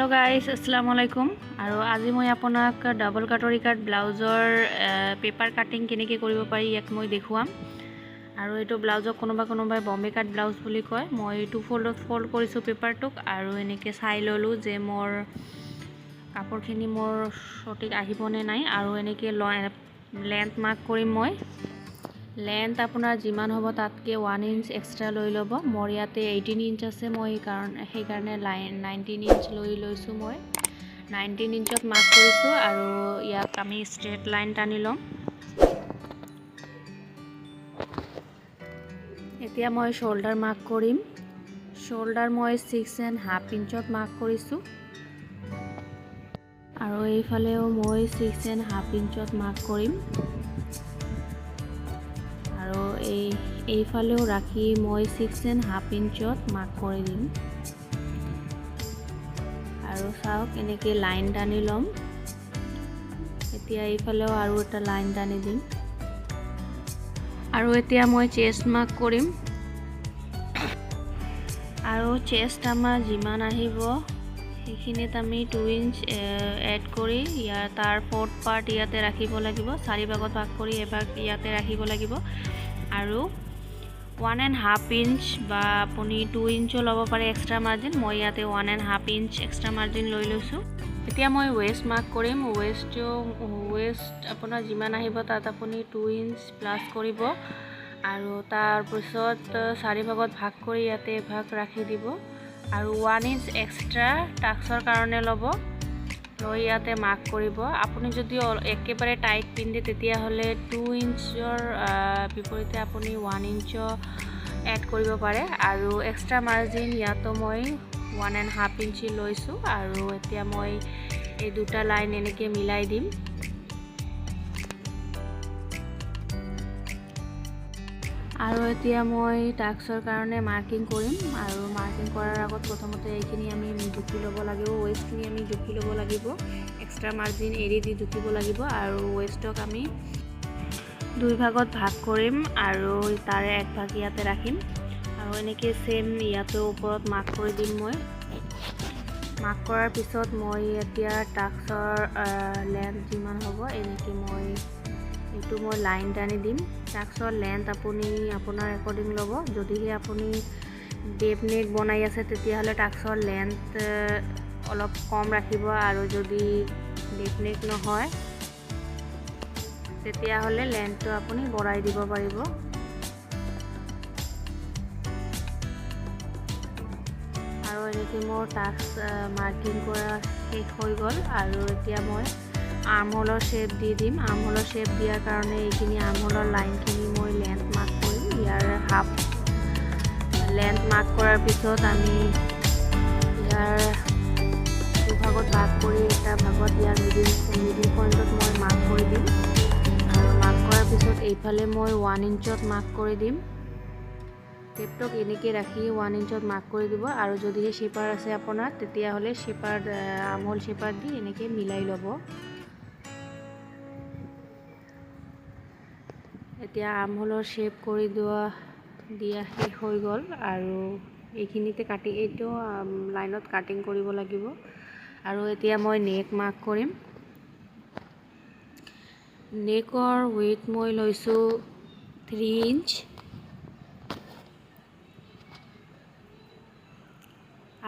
Hello guys अस्सलाम वालेकुम আৰু আজি মই আপোনাক ডাবল কাটৰি কাট ব্লাউজৰ পেপাৰ কাটিং কেনেকৈ কৰিব পাৰি ইয়াক মই দেখুৱাম আৰু এটো ব্লাউজক কোনোবাই বম্বে কাট ব্লাউজ বুলি কয় মই টু ফোল্ডত ফোল্ড কৰিছো পেপাৰটোক আৰু এনেকৈ চাই ললো যে মোৰ কাপোৰখিনি মোৰ সঠিক আহিবনে নাই আৰু এনেকৈ লেন্থ মাৰ্ক কৰিম মই লেন্থ আপোনাৰ যিমান হ'ব তাতকে 1 ইঞ্চ এক্সট্ৰা লৈ ল'ব মোৰ ইয়াতে 18 ইঞ্চ আছে মই সেইকাৰণে 19 ইঞ্চ লৈ লৈছো মই 19 ইঞ্চত মাৰ্ক কৰিছো আৰু ইয়াক আমি ষ্ট্ৰেট লাইন টানি লম এতিয়া মই শোল্ডাৰ মাৰ্ক কৰিম শোল্ডাৰ মই 6.5 ইঞ্চত মাৰ্ক কৰিছো আৰু এইফালেও মই 6.5 ইঞ্চত মাৰ্ক কৰিম আৰু এইফালেও ৰাখি মই 6.5 ইঞ্চত মাৰ্ক কৰি দিম আৰু চাওক এনেকৈ লাইন টানি লম এতিয়া এইফালেও আৰু এটা লাইন টানি দিম আৰু এতিয়া মই চেষ্ট মাৰ্ক কৰিম আৰু চেষ্ট আমাৰ যিমান আহিব সেইখিনিত আমি 2 ইঞ্চ এড কৰি তাৰ ফৰ্থ পাৰ্ট ইয়াতে ৰাখিব লাগিব চাৰি ভাগত ভাগ কৰি এভাগ ইয়াতে ৰাখিব লাগিব আৰু 1.5 ইঞ্চ বা আপুনি 2 ইঞ্চ ল'ব পাৰে এক্সট্ৰা মাৰ্জিন মই ইয়াতে 1.5 ইঞ্চ এক্সট্ৰা মাৰ্জিন লৈ লৈছো এতিয়া মই ওয়েষ্ট মাৰ্ক কৰিম ওয়েষ্ট আপোনাৰ যিমান আহিব তাত আপুনি 2 ইঞ্চ প্লাস কৰিব আৰু তাৰ পিছত চাৰি ভাগত ভাগ কৰি ইয়াতে ভাগ ৰাখি দিব আৰু 1 ইঞ্চ এক্সট্ৰা টাক্সৰ কাৰণে ল'ব লৈ ইয়াতে মাৰ্ক কৰিব আপুনি যদি একেবাৰে টাইট পিন্ধে তেতিয়া হলে 2 ইঞ্চৰ বিপৰীতে আপুনি 1 ইঞ্চ এড কৰিব পাৰে আৰু এক্সট্ৰা মাৰ্জিন ইয়াতো মই 1.5 ইঞ্চি লৈছো আৰু এতিয়া মই এই দুটা লাইন এনেকৈ মিলাই দিম আৰু এতিয়া মই টাক্সৰ কাৰণে মাৰ্কিং কৰিম আৰু মাৰ্কিং কৰাৰ আগত প্ৰথমতে এইখিনি আমি জুখি ল'ব লাগিব ওয়েষ্টখিনি আমি জুখি ল'ব লাগিব এক্সট্ৰা মাৰ্জিন এৰি দি জুখিব লাগিব আৰু ওয়েষ্টক আমি দুই ভাগত ভাগ কৰিম আৰু তাৰে এক ভাগ ইয়াতে ৰাখিম আৰু এনেকৈ সেম ইয়াতে ওপৰত মাৰ্ক কৰি দিম মই মাৰ্ক কৰাৰ পিছত মই এতিয়া টাক্সৰ লেন্থ যিমান হ'ব এনেকৈ মই এইটো মই লাইন টানি দিম টাক্সৰ লেন্থ আপুনি আপোনাৰ একৰ্ডিং ল'ব যদিহে আপুনি ডেপ নেক বনাই আছে তেতিয়াহ'লে টাক্সৰ লেন্থ অলপ কম ৰাখিব আৰু যদি ডেপ নেক নহয় তেতিয়াহ'লে লেন্থটো আপুনি বঢ়াই দিব পাৰিব আৰু এনেকৈ মোৰ টাক্স মাৰ্কিং কৰা শেষ হৈ গ'ল আৰু এতিয়া মই আৰ্মহোলৰ শেপ দি দিম আৰ্মহোলৰ শেপ দিয়াৰ কাৰণে এইখিনি আৰ্মহোলৰ লাইনখিনি মই লেন্থ মাৰ্ক কৰিম ইয়াৰ হাফ লেন্থ মাৰ্ক কৰাৰ পিছত আমি ইয়াৰ দুভাগত ভাগ কৰি এটা ভাগত ইয়াৰ মিডিল পইণ্টত মই মাৰ্ক কৰি দিম আৰু মাৰ্ক কৰাৰ পিছত এইফালে মই 1 ইঞ্চত মাৰ্ক কৰি দিম টেপটোক এনেকৈ ৰাখি 1 ইঞ্চত মাৰ্ক কৰি দিব আৰু যদিহে শ্বেপাৰ আছে আপোনাৰ তেতিয়াহ'লে শ্বেপাৰ আৰ্মহোল শ্বেপাৰ দি এনেকৈ মিলাই ল'ব এতিয়া আৰ্মহোলৰ শেপ কৰি দিয়া শেষ হৈ গ'ল আৰু এইখিনিতে কাটি এইটো লাইনত কাটিং কৰিব লাগিব আৰু এতিয়া মই নেক মাৰ্ক কৰিম নেকৰ ৱেইট মই লৈছো 3 ইঞ্চ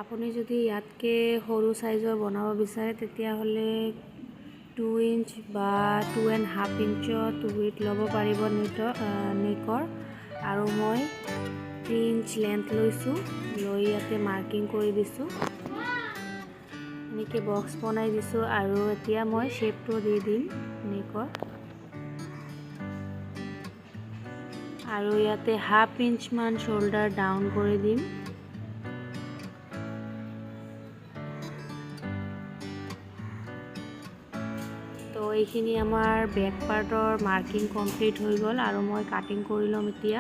আপুনি যদি ইয়াতকে সৰু সাইজৰ বনাব বিচাৰে তেতিয়াহ'লে 2 ইঞ্চ বা 2.5 ইঞ্চত ৱেইট ল'ব পাৰিব নেকৰ আৰু মই 3 ইঞ্চ লেন্থ লৈছো লৈ ইয়াতে মাৰ্কিং কৰি দিছো এনেকৈ বক্স বনাই দিছো আৰু এতিয়া মই শেপটো দি দিম নেকৰ আৰু ইয়াতে 1/2 ইঞ্চ মান শোল্ডাৰ ডাউন কৰি দিম তো এইখিনি আমাৰ বেক পাৰ্টৰ মাৰ্কিং কমপ্লিট হৈ গ'ল আৰু মই কাটিং কৰি ল'ম এতিয়া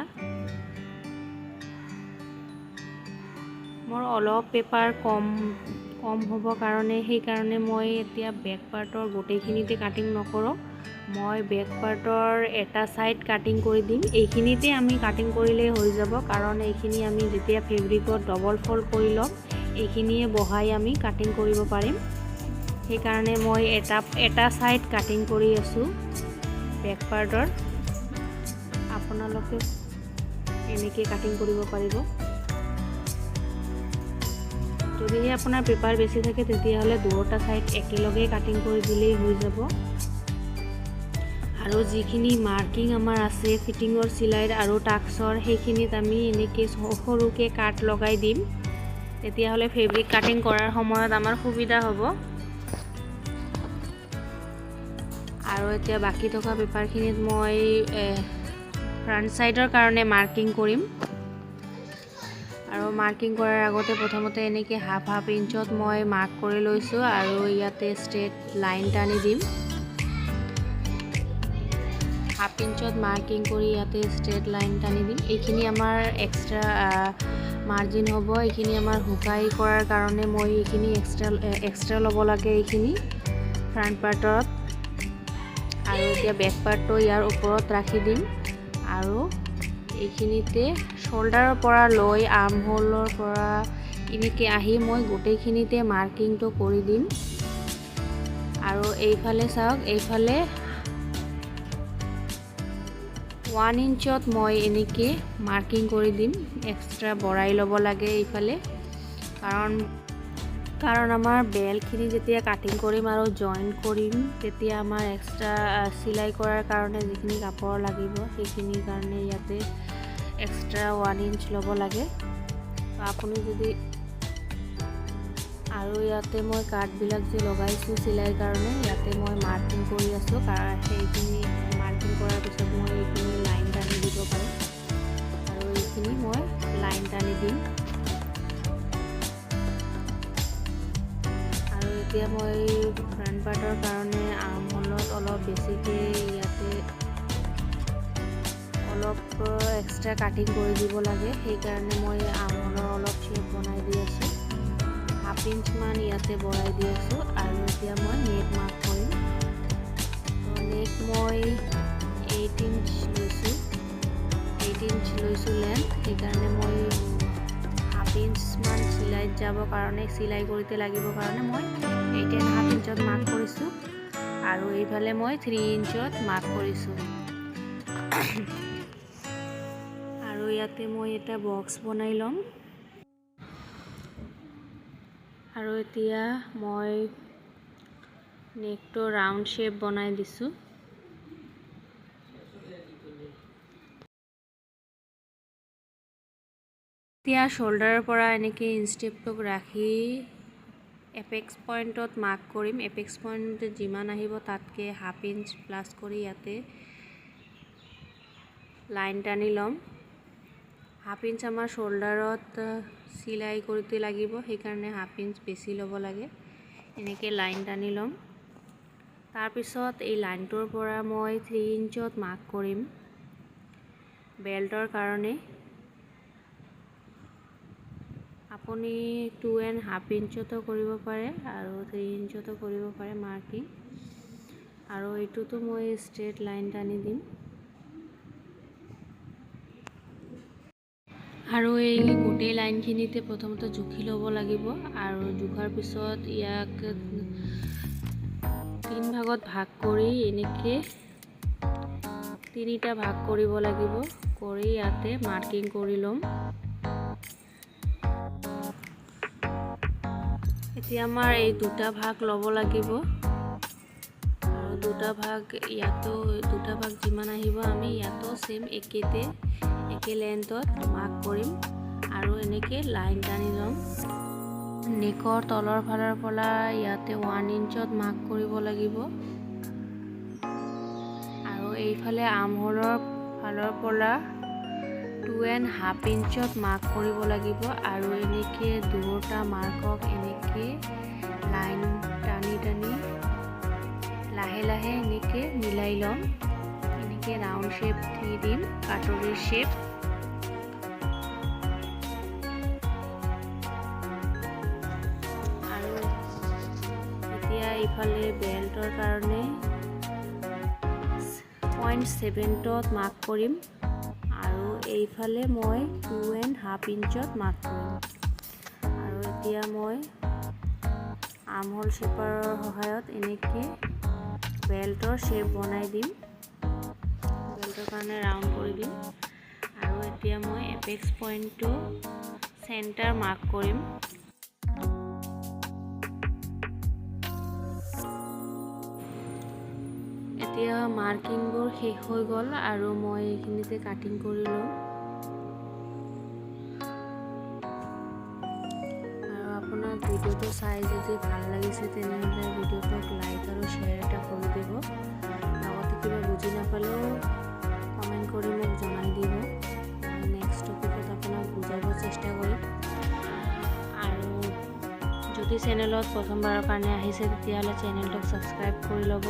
মোৰ অলপ পেপাৰ কম হ'ব কাৰণে সেইকাৰণে মই এতিয়া বেক পাৰ্টৰ গোটেইখিনিতে কাটিং নকৰোঁ মই বেক পাৰ্টৰ এটা সাইড কাটিং কৰি দিম এইখিনিতে আমি কাটিং কৰিলে হৈ যাব কাৰণ এইখিনি আমি যেতিয়া ফেব্ৰিকত ডবল ফোল্ড কৰি ল'ম এইখিনিয়ে বহাই আমি কাটিং কৰিব পাৰিম। সেইকাৰণে মই এটা সাইড কাটিং কৰি আছোঁ বেক পাৰ্টৰ। আপোনালোকে এনেকৈ কাটিং কৰিব পাৰিব। যদিহে আপোনাৰ পেপাৰ বেছি থাকে তেতিয়াহ'লে দুটা সাইড একেলগে কাটিং কৰি দিলেই হৈ যাব। আৰু যিখিনি মাৰ্কিং আমাৰ আছে ফিটিঙৰ চিলাইৰ আৰু টাক্সৰ সেইখিনিত আমি এনেকৈ সৰুকৈ কাট লগাই দিম। তেতিয়াহ'লে ফেব্ৰিক কাটিং কৰাৰ সময়ত আমাৰ সুবিধা হ'ব। আৰু এতিয়া বাকী থকা পেপাৰখিনিত মই ফ্ৰণ্ট সাইডৰ কাৰণে মাৰ্কিং কৰিম। আৰু মাৰ্কিং কৰাৰ আগতে প্ৰথমতে এনেকৈ হাফ ইঞ্চত মই মাৰ্ক কৰি লৈছোঁ আৰু ইয়াতে ষ্ট্ৰেট লাইন টানি দিম। হাফ ইঞ্চত মাৰ্কিং কৰি ইয়াতে ষ্ট্ৰেট লাইন টানি দিম। এইখিনি আমাৰ এক্সট্ৰা মাৰ্জিন হ'ব। এইখিনি আমাৰ শুকাই কৰাৰ কাৰণে মই এইখিনি এক্সট্ৰা ল'ব লাগে এইখিনি ফ্ৰণ্ট পাৰ্টত। আৰু এতিয়া বেক পাৰ্টটো ইয়াৰ ওপৰত ৰাখি দিম। আৰু এইখিনিতে শোল্ডাৰৰ পৰা লৈ আৰ্ম হোলৰ পৰা এনেকৈ আহি মই গোটেইখিনিতে মাৰ্কিংটো কৰি দিম। আৰু এইফালে চাওক, এইফালে 1 ইঞ্চত মই এনেকৈ মাৰ্কিং কৰি দিম। এক্সট্ৰা বঢ়াই ল'ব লাগে এইফালে, কাৰণ আমাৰ বেল্টখিনি যেতিয়া কাটিং কৰিম আৰু জইন কৰিম তেতিয়া আমাৰ এক্সট্ৰা চিলাই কৰাৰ কাৰণে যিখিনি কাপোৰ লাগিব সেইখিনিৰ কাৰণে ইয়াতে এক্সট্ৰা 1 ইঞ্চ ল'ব লাগে। আপুনি যদি আৰু ইয়াতে মই কাঠবিলাক যে লগাইছোঁ চিলাইৰ কাৰণে ইয়াতে মই মাৰ্কিং কৰি আছোঁ। সেইখিনি মাৰ্কিং কৰাৰ পিছত মই এইখিনি লাইন টানি দিব পাৰিম। আৰু এইখিনি মই লাইন টানি দিম। আৰু এতিয়া মই ফ্ৰণ্ট পাৰ্টৰ কাৰণে আৰ্ম হোলত অলপ বেছিকৈ ইয়াতে অলপ এক্সট্ৰা কাটিং কৰি দিব লাগে। সেইকাৰণে মই আৰ্ম হোলৰ অলপ শ্বেপ বনাই দি আছোঁ। হাফ ইঞ্চমান ইয়াতে বঢ়াই দি আছোঁ। আৰু এতিয়া মই নেক মাৰ্ক কৰিম। নেক মই 8 ইঞ্চ লৈছোঁ। 8 ইঞ্চ লৈছোঁ লেন্থ। সেইকাৰণে মই হাফ ইঞ্চমান চিলাইত যাব কাৰণে চিলাই কৰিতে লাগিব কাৰণে মই 8.5 ইঞ্চত মাৰ্ক কৰিছোঁ। আৰু এইফালে মই 3 ইঞ্চত মাৰ্ক কৰিছোঁ। আৰু ইয়াতে মই এটা বক্স বনাই ল'ম। আৰু এতিয়া মই নেকটো ৰাউণ্ড শ্বেপ বনাই দিছোঁ। এতিয়া শোল্ডাৰৰ পৰা এনেকৈ ইনষ্টেপটোক ৰাখি এপেক্স পইণ্টত মাৰ্ক কৰিম। এপেক্স পইণ্ট যিমান আহিব তাতকৈ হাফ ইঞ্চ প্লাছ কৰি ইয়াতে লাইন টানি ল'ম। হাফ ইঞ্চ আমাৰ শোল্ডাৰত চিলাই কৰোঁতে লাগিব, সেইকাৰণে হাফ ইঞ্চ বেছি ল'ব লাগে। এনেকৈ লাইন টানি ল'ম। তাৰপিছত এই লাইনটোৰ পৰা মই 3 ইঞ্চত মাৰ্ক কৰিম বেল্টৰ কাৰণে। আপুনি 2.5 ইঞ্চতো কৰিব পাৰে আৰু 3 ইঞ্চতো কৰিব পাৰে মাৰ্কিং। আৰু এইটোতো মই ষ্ট্ৰেট লাইন টানি দিম। আৰু এই গোটেই লাইনখিনিতে প্ৰথমতে জুখি ল'ব লাগিব। আৰু জোখাৰ পিছত ইয়াক 3 ভাগত ভাগ কৰি এনেকৈ 3টা ভাগ কৰিব লাগিব। কৰি ইয়াতে মাৰ্কিং কৰি ল'ম। এতিয়া আমাৰ এই 2টা ভাগ ল'ব লাগিব। আৰু 2টা ভাগ ইয়াতো 2টা ভাগ যিমান আহিব আমি ইয়াতো সেম একে লেন্থত মাৰ্ক কৰিম। আৰু এনেকৈ লাইন টানি ল'ম। নেকৰ তলৰ ফালৰ পৰা ইয়াতে 1 ইঞ্চত মাৰ্ক কৰিব লাগিব। আৰু এইফালে আৰ্ম হোলৰ ফালৰ পৰা 2.5 ইঞ্চত মাৰ্ক কৰিব লাগিব। আৰু এনেকৈ দুটা মাৰ্কক এনেকৈ লাইন টানি টানি লাহে লাহে এনেকৈ মিলাই ল'ম। এনেকৈ ৰাউণ্ড শ্বেপ দি দিম, কাটৰিৰ শ্বেপ। আৰু এতিয়া এইফালে বেল্টৰ কাৰণে 0.7ত মাৰ্ক কৰিম। আৰু এইফালে মই 2.5 ইঞ্চত মাৰ্ক কৰিম। আৰু এতিয়া মই আৰ্মহোল শ্বেপাৰৰ সহায়ত এনেকৈ বেল্টৰ শ্বেপ বনাই দিম। বেল্টৰ কাৰণে ৰাউণ্ড কৰি দিম। আৰু এতিয়া মই এপেক্স পইণ্টটো চেণ্টাৰ মাৰ্ক কৰিম। এতিয়া মাৰ্কিংবোৰ শেষ হৈ গ'ল আৰু মই এইখিনিতে কাটিং কৰি ল'ম। আৰু আপোনাৰ ভিডিঅ'টো চাই যদি ভাল লাগিছে তেনেহ'লে ভিডিঅ'টোক লাইক আৰু শ্বেয়াৰ এটা কৰি দিব। লগতে কিবা বুজি নাপালেও কমেণ্ট কৰি মোক জনাই দিব। মই নেক্সট টপিকত আপোনাক বুজাব চেষ্টা কৰিম। আৰু যদি চেনেলত প্ৰথমবাৰৰ কাৰণে আহিছে তেতিয়াহ'লে চেনেলটোক ছাবস্ক্ৰাইব কৰি ল'ব।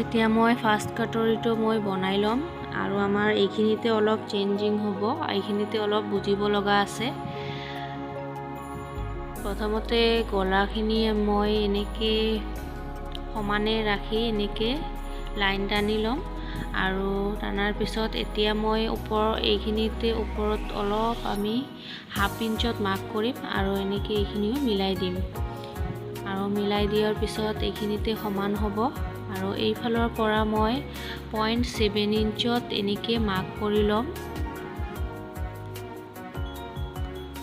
এতিয়া মই ফাৰ্ষ্ট কাটৰিটো মই বনাই ল'ম আৰু আমাৰ এইখিনিতে অলপ চেঞ্জিং হ'ব, এইখিনিতে অলপ বুজিব লগা আছে। প্ৰথমতে গলাখিনি মই এনেকৈ সমানে ৰাখি এনেকৈ লাইন টানি ল'ম আৰু টানাৰ পিছত এতিয়া মই এইখিনিতে ওপৰত অলপ আমি হাফ ইঞ্চত মাৰ্ক কৰিম আৰু এনেকৈ এইখিনিও মিলাই দিম। আৰু মিলাই দিয়াৰ পিছত এইখিনিতে সমান হ'ব আৰু এইফালৰ পৰা মই 0.7 ইঞ্চত এনেকৈ মাৰ্ক কৰি ল'ম।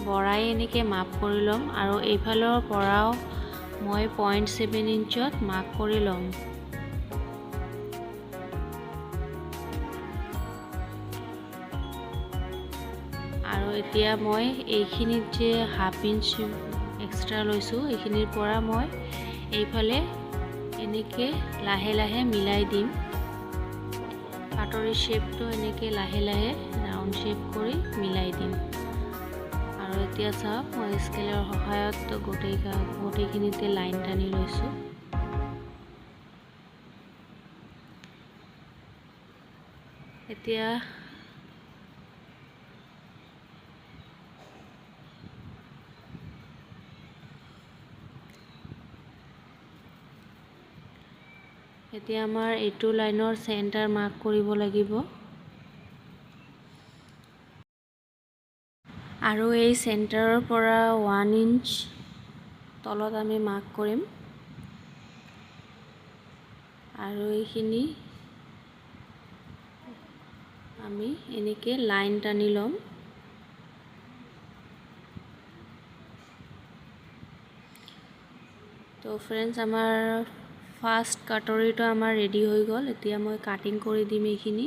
বৰাই এনেকৈ মাপ কৰি ল'ম আৰু এইফালৰ পৰাও মই 0.7 ইঞ্চত মাৰ্ক কৰি ল'ম। আৰু এতিয়া মই এইখিনিত যে হাফ ইঞ্চ এক্সট্ৰা লৈছোঁ এইখিনিৰ পৰা মই এইফালে এনেকৈ লাহে লাহে মিলাই দিম। কাটৰি শ্বেপটো এনেকৈ লাহে লাহে ৰাউণ্ড শ্বেপ কৰি মিলাই দিম। আৰু এতিয়া চাওক মই স্কেলৰ সহায়ত গোটেইখিনিতে লাইন টানি লৈছোঁ। এতিয়া আমাৰ এইটো লাইনৰ চেণ্টাৰ মাৰ্ক কৰিব লাগিব। আৰু এই চেণ্টাৰৰ পৰা 1 ইঞ্চ তলত আমি মাৰ্ক কৰিম আৰু এইখিনি আমি এনেকৈ লাইন টানি ল'ম। তো ফ্ৰেণ্ডছ, আমাৰ ফাৰ্ষ্ট কাটৰিটো আমাৰ ৰেডি হৈ গ'ল। এতিয়া মই কাটিং কৰি দিম এইখিনি।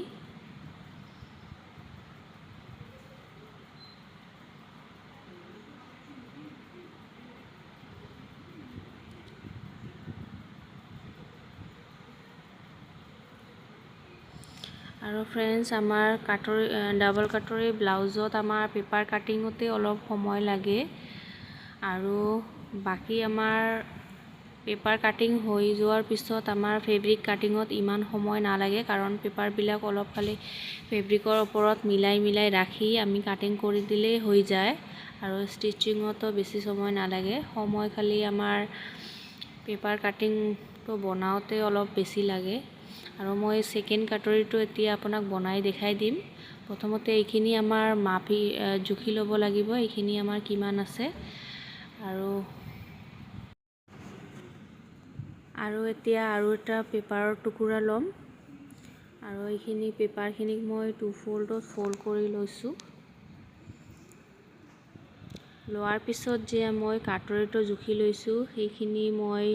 আৰু ফ্ৰেণ্ডছ, আমাৰ ডাবল কাটৰি ব্লাউজত আমাৰ পেপাৰ কাটিঙতে অলপ সময় লাগে আৰু বাকী আমাৰ পেপাৰ কাটিং হৈ যোৱাৰ পিছত আমাৰ ফেব্ৰিক কাটিঙত ইমান সময় নালাগে, কাৰণ পেপাৰবিলাক অলপ খালি ফেব্ৰিকৰ ওপৰত মিলাই ৰাখি আমি কাটিং কৰি দিলেই হৈ যায় আৰু ষ্টিচিঙতো বেছি সময় নালাগে। সময় খালি আমাৰ পেপাৰ কাটিংটো বনাওঁতে অলপ বেছি লাগে। আৰু মই ছেকেণ্ড কাটৰিটো এতিয়া আপোনাক বনাই দেখাই দিম। প্ৰথমতে এইখিনি আমাৰ জুখি ল'ব লাগিব, এইখিনি আমাৰ কিমান আছে। আৰু এতিয়া আৰু এটা পেপাৰৰ টুকুৰা ল'ম আৰু এইখিনি পেপাৰখিনিক মই 2 ফ'ল্ডত ফ'ল্ড কৰি লৈছোঁ। লোৱাৰ পিছত যে মই কাটৰিটো জুখি লৈছোঁ সেইখিনি মই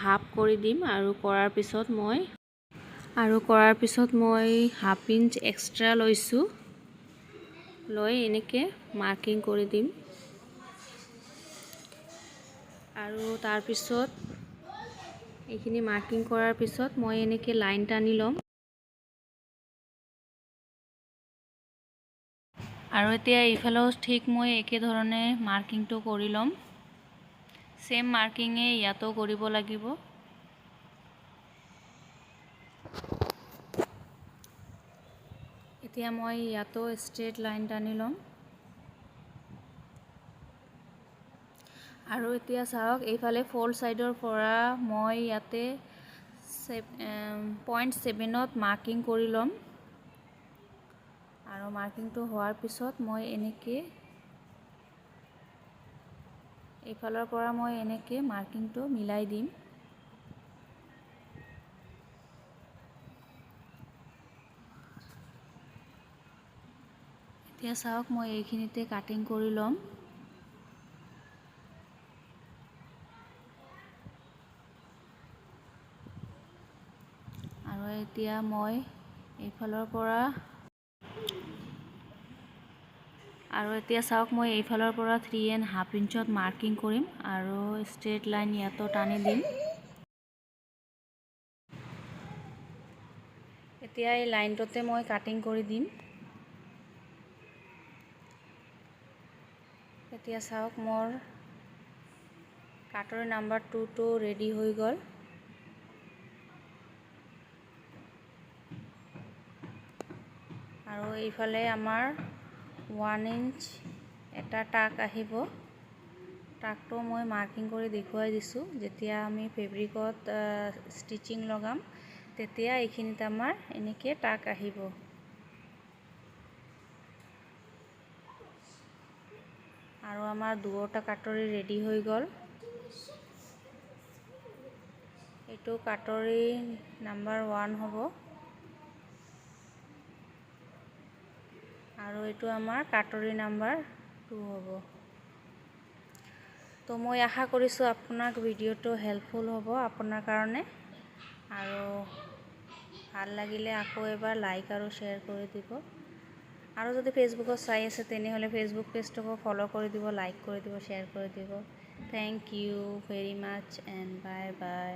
হাফ কৰি দিম আৰু কৰাৰ পিছত মই হাফ ইঞ্চ এক্সট্ৰা লৈছোঁ, লৈ এনেকৈ মাৰ্কিং কৰি দিম। আৰু তাৰপিছত এইখিনি মাৰ্কিং কৰাৰ পিছত মই এনেকৈ লাইন টানি ল'ম। আৰু এতিয়া এইফালেও ঠিক মই একেধৰণে মাৰ্কিংটো কৰি ল'ম। ছেম মাৰ্কিঙে ইয়াতো কৰিব লাগিব। এতিয়া মই ইয়াতো ষ্ট্ৰেইট লাইন টানি ল'ম। আৰু এতিয়া চাওক, এইফালে ফ'ল্ড ছাইডৰ পৰা মই ইয়াতে 0.7ত মাৰ্কিং কৰি ল'ম আৰু মাৰ্কিংটো হোৱাৰ পিছত মই এনেকৈ এইফালৰ পৰা মই এনেকৈ মাৰ্কিংটো মিলাই দিম। এতিয়া চাওক মই এইখিনিতে কাটিং কৰি ল'ম। আৰু এতিয়া মই এইফালৰ পৰা চাওক মই এইফালৰ পৰা 3.5 ইঞ্চত মাৰ্কিং কৰিম আৰু ষ্ট্ৰেইট লাইন ইয়াতো টানি দিম। এতিয়া এই লাইনটোতে মই কাটিং কৰি দিম। এতিয়া চাওক মোৰ কাটৰ নাম্বাৰ 2টো ৰেডি হৈ গ'ল। আৰু এইফালে আমাৰ 1 ইঞ্চ এটা টাক আহিব। টাকটো মই মাৰ্কিং কৰি দেখুৱাই দিছোঁ। যেতিয়া আমি ফেব্ৰিকত ষ্টিচিং লগাম তেতিয়া এইখিনিত আমাৰ এনেকৈ টাক আহিব। আৰু আমাৰ দুয়োটা কাটৰি ৰেডি হৈ গ'ল। এইটো কাটৰি নাম্বাৰ 1 হ'ব আৰু এইটো আমাৰ কাটৰি নাম্বাৰ 2 হ'ব। তো মই আশা কৰিছোঁ আপোনাক ভিডিঅ'টো হেল্পফুল হ'ব আপোনাৰ কাৰণে। আৰু ভাল লাগিলে আকৌ এবাৰ লাইক আৰু শ্বেয়াৰ কৰি দিব। আৰু যদি ফেচবুকত চাই আছে তেনেহ'লে ফেচবুক পেজটোকো ফ'ল' কৰি দিব, লাইক কৰি দিব, শ্বেয়াৰ কৰি দিব। Thank you very much and bye by.